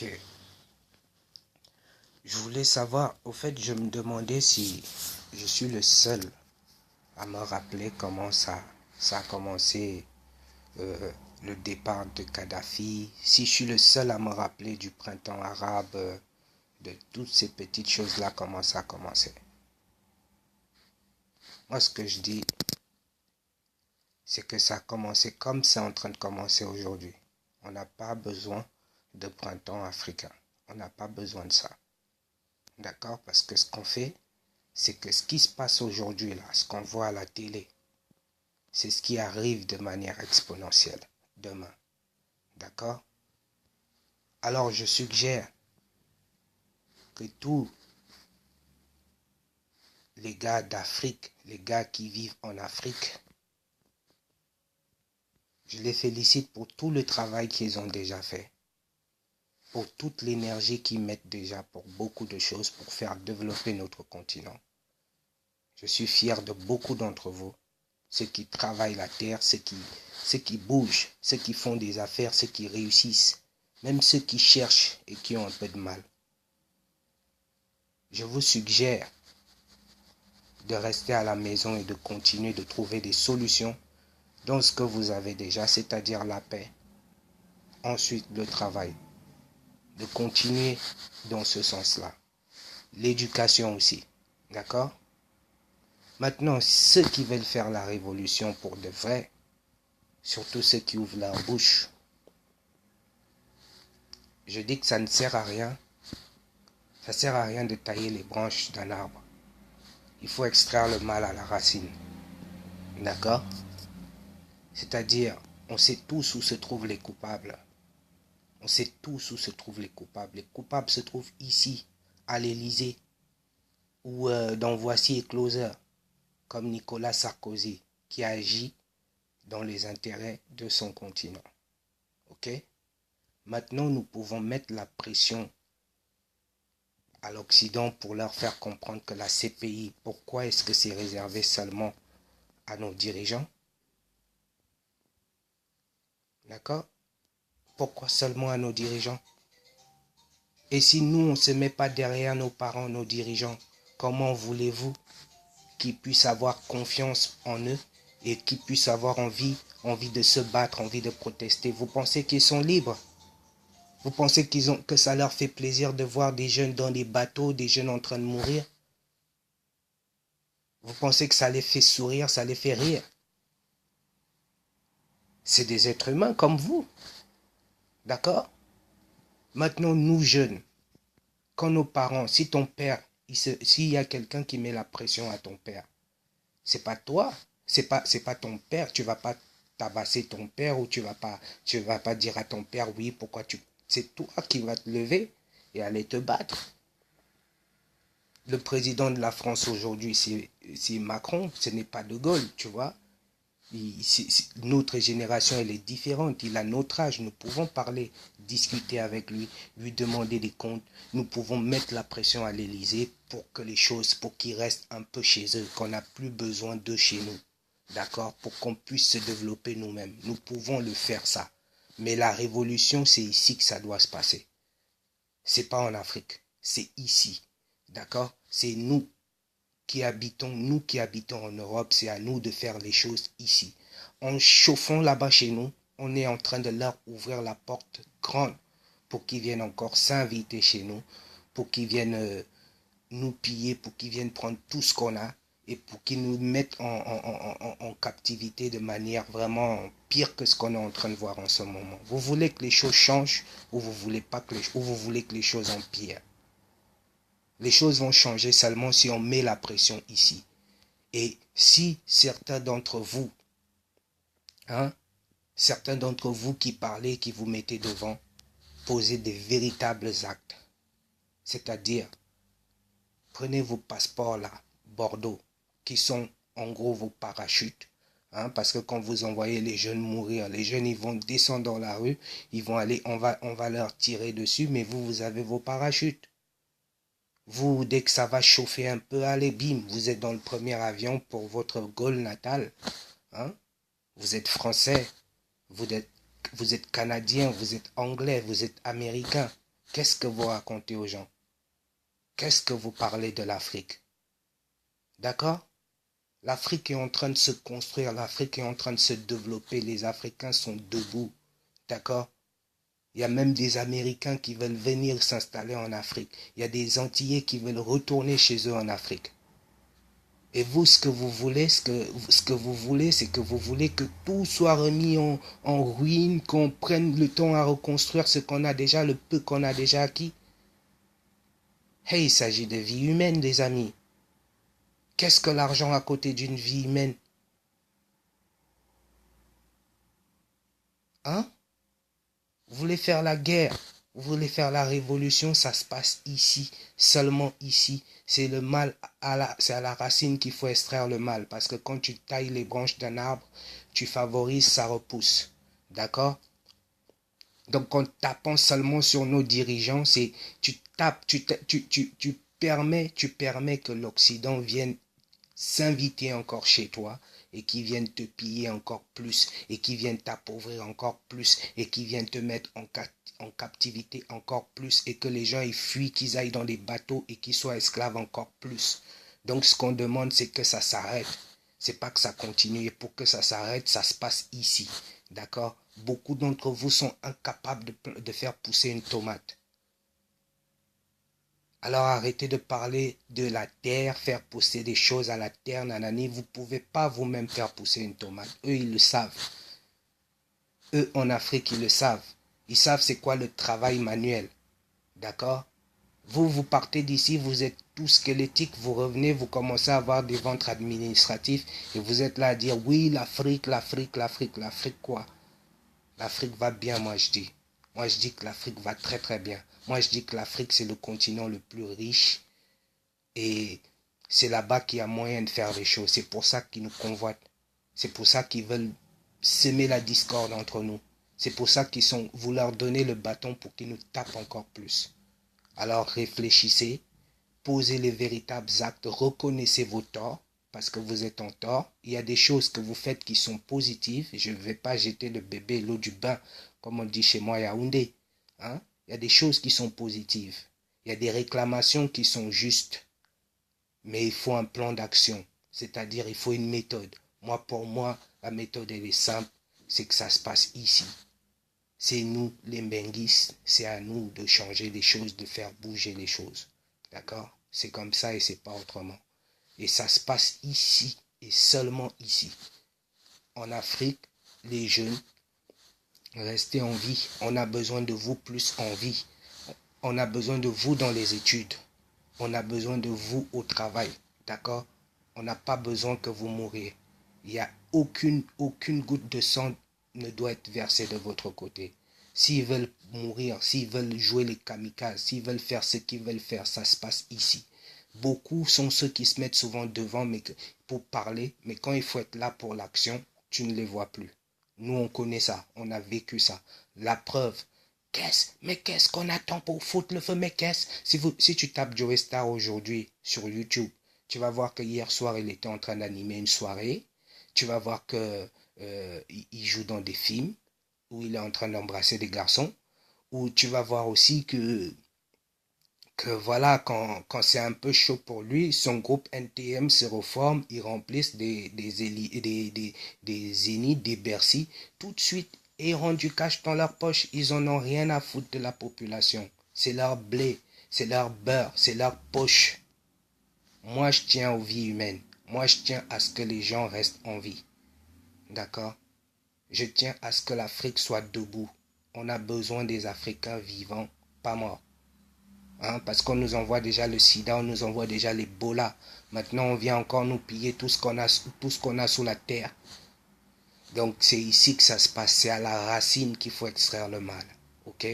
Ok. Je voulais savoir, au fait, je me demandais si je suis le seul à me rappeler comment ça a commencé, le départ de Kadhafi, si je suis le seul à me rappeler du printemps arabe, de toutes ces petites choses-là, comment ça a commencé. Moi, ce que je dis, c'est que ça a commencé comme c'est en train de commencer aujourd'hui. On n'a pas besoin de printemps africain. On n'a pas besoin de ça. D'accord? Parce que ce qu'on fait, c'est que ce qui se passe aujourd'hui, là, ce qu'on voit à la télé, c'est ce qui arrive de manière exponentielle demain. D'accord? Alors, je suggère que tous les gars d'Afrique, les gars qui vivent en Afrique, je les félicite pour tout le travail qu'ils ont déjà fait, pour toute l'énergie qu'ils mettent déjà pour beaucoup de choses, pour faire développer notre continent. Je suis fier de beaucoup d'entre vous, ceux qui travaillent la terre, ceux qui bougent, ceux qui font des affaires, ceux qui réussissent, même ceux qui cherchent et qui ont un peu de mal. Je vous suggère de rester à la maison et de continuer de trouver des solutions dans ce que vous avez déjà, c'est-à-dire la paix. Ensuite, le travail. De continuer dans ce sens-là. L'éducation aussi. D'accord? Maintenant, ceux qui veulent faire la révolution pour de vrai, surtout ceux qui ouvrent leur bouche, je dis que ça ne sert à rien. Ça ne sert à rien de tailler les branches d'un arbre. Il faut extraire le mal à la racine. D'accord? C'est-à-dire, on sait tous où se trouvent les coupables. On sait tous où se trouvent les coupables. Les coupables se trouvent ici, à l'Élysée, ou dans Voici écloseur, comme Nicolas Sarkozy, qui agit dans les intérêts de son continent. Ok? Maintenant, nous pouvons mettre la pression à l'Occident pour leur faire comprendre que la CPI, pourquoi est-ce que c'est réservé seulement à nos dirigeants? D'accord? Pourquoi seulement à nos dirigeants? Et si nous, on ne se met pas derrière nos parents, nos dirigeants, comment voulez-vous qu'ils puissent avoir confiance en eux et qu'ils puissent avoir envie de se battre, envie de protester? Vous pensez qu'ils sont libres? Vous pensez que ça leur fait plaisir de voir des jeunes dans des bateaux, des jeunes en train de mourir? Vous pensez que ça les fait sourire, ça les fait rire? C'est des êtres humains comme vous. D'accord? Maintenant, nous jeunes, quand nos parents, si ton père, s'il y a quelqu'un qui met la pression à ton père, c'est pas toi, c'est pas ton père, tu vas pas tabasser ton père ou tu vas pas dire à ton père oui, pourquoi c'est toi qui vas te lever et aller te battre. Le président de la France aujourd'hui, c'est Macron, ce n'est pas De Gaulle, tu vois. Notre génération, elle est différente. Il a notre âge. Nous pouvons parler, discuter avec lui, lui demander des comptes. Nous pouvons mettre la pression à l'Élysée pour que les choses, pour qu'ils restent un peu chez eux, qu'on n'a plus besoin d'eux chez nous. D'accord? Pour qu'on puisse se développer nous-mêmes. Nous pouvons le faire, ça. Mais la révolution, c'est ici que ça doit se passer. C'est pas en Afrique. C'est ici. D'accord? C'est nous qui habitons en Europe, c'est à nous de faire les choses ici. En chauffant là-bas chez nous, on est en train de leur ouvrir la porte grande pour qu'ils viennent encore s'inviter chez nous, pour qu'ils viennent nous piller, pour qu'ils viennent prendre tout ce qu'on a et pour qu'ils nous mettent en captivité de manière vraiment pire que ce qu'on est en train de voir en ce moment. Vous voulez que les choses changent ou vous voulez pas que ou vous voulez que les choses empirent? Les choses vont changer seulement si on met la pression ici. Et si certains d'entre vous, certains d'entre vous qui parlez, qui vous mettez devant, posez des véritables actes. C'est-à-dire, prenez vos passeports là, Bordeaux, qui sont en gros vos parachutes. Parce que quand vous envoyez les jeunes mourir, les jeunes ils vont descendre dans la rue, ils vont aller, on va leur tirer dessus, mais vous avez vos parachutes. Vous, dès que ça va chauffer un peu, allez, bim, vous êtes dans le premier avion pour votre Gaulle natal. Vous êtes français, vous êtes canadien, vous êtes anglais, vous êtes américain. Qu'est-ce que vous racontez aux gens? Qu'est-ce que vous parlez de l'Afrique? D'accord? L'Afrique est en train de se construire, l'Afrique est en train de se développer, les Africains sont debout. D'accord? Il y a même des Américains qui veulent venir s'installer en Afrique. Il y a des Antillais qui veulent retourner chez eux en Afrique. Et vous, ce que vous voulez, c'est que vous voulez que tout soit remis en ruine, qu'on prenne le temps à reconstruire ce qu'on a déjà, le peu qu'on a déjà acquis. Hey, il s'agit de vie humaine, les amis. Qu'est-ce que l'argent à côté d'une vie humaine? Hein? Vous voulez faire la guerre, vous voulez faire la révolution, ça se passe ici, seulement ici. C'est le mal c'est à la racine qu'il faut extraire le mal, parce que quand tu tailles les branches d'un arbre, tu favorises sa repousse. D'accord? Donc en tapant seulement sur nos dirigeants, c'est tu tapes, tu permets que l'Occident vienne s'inviter encore chez toi et qui viennent te piller encore plus et qui viennent t'appauvrir encore plus et qui viennent te mettre en captivité encore plus et que les gens ils fuient, qu'ils aillent dans les bateaux et qu'ils soient esclaves encore plus. Donc ce qu'on demande c'est que ça s'arrête. C'est pas que ça continue et pour que ça s'arrête, ça se passe ici. D'accord? Beaucoup d'entre vous sont incapables de faire pousser une tomate. Alors arrêtez de parler de la terre, faire pousser des choses à la terre, nanani. Vous ne pouvez pas vous-même faire pousser une tomate. Eux, ils le savent. Eux, en Afrique, ils le savent. Ils savent c'est quoi le travail manuel. D'accord? Vous, vous partez d'ici, vous êtes tout squelettique, vous revenez, vous commencez à avoir des ventres administratifs et vous êtes là à dire oui, l'Afrique, l'Afrique, l'Afrique, l'Afrique quoi? L'Afrique va bien, moi je dis. Moi je dis que l'Afrique va très très bien. Moi je dis que l'Afrique c'est le continent le plus riche et c'est là-bas qu'il y a moyen de faire les choses. C'est pour ça qu'ils nous convoitent. C'est pour ça qu'ils veulent semer la discorde entre nous. C'est pour ça vous leur donnez le bâton pour qu'ils nous tapent encore plus. Alors réfléchissez, posez les véritables actes, reconnaissez vos torts, parce que vous êtes en tort. Il y a des choses que vous faites qui sont positives. Je ne vais pas jeter le bébé l'eau du bain, comme on dit chez moi à Yaoundé. Hein? Il y a des choses qui sont positives. Il y a des réclamations qui sont justes. Mais il faut un plan d'action. C'est-à-dire, il faut une méthode. Pour moi, la méthode, elle est simple. C'est que ça se passe ici. C'est nous, les Mbenguis, c'est à nous de changer les choses, de faire bouger les choses. D'accord? C'est comme ça et c'est pas autrement. Et ça se passe ici et seulement ici. En Afrique, les jeunes, restez en vie. On a besoin de vous plus en vie. On a besoin de vous dans les études. On a besoin de vous au travail. D'accord? On n'a pas besoin que vous mouriez. Il n'y a aucune goutte de sang ne doit être versée de votre côté. S'ils veulent mourir, s'ils veulent jouer les kamikazes, s'ils veulent faire ce qu'ils veulent faire, ça se passe ici. Beaucoup sont ceux qui se mettent souvent devant pour parler, mais quand il faut être là pour l'action, tu ne les vois plus. Nous, on connaît ça, on a vécu ça. La preuve, qu'est-ce qu'on attend pour foutre le feu, mais qu'est-ce? Si tu tapes Joe Star aujourd'hui sur YouTube, tu vas voir que hier soir, il était en train d'animer une soirée. Tu vas voir que il joue dans des films où il est en train d'embrasser des garçons. Où tu vas voir aussi que voilà, quand c'est un peu chaud pour lui, son groupe NTM se reforme, ils remplissent des zéniths, des Bercy, tout de suite, et ils rendent du cash dans leur poche. Ils en ont rien à foutre de la population. C'est leur blé, c'est leur beurre, c'est leur poche. Moi, je tiens aux vies humaines. Moi, je tiens à ce que les gens restent en vie. D'accord? Je tiens à ce que l'Afrique soit debout. On a besoin des Africains vivants, pas morts. Hein, parce qu'on nous envoie déjà le sida, on nous envoie déjà l'Ebola. Maintenant, on vient encore nous piller tout ce qu'on a sous la terre. Donc, c'est ici que ça se passe. C'est à la racine qu'il faut extraire le mal. Ok?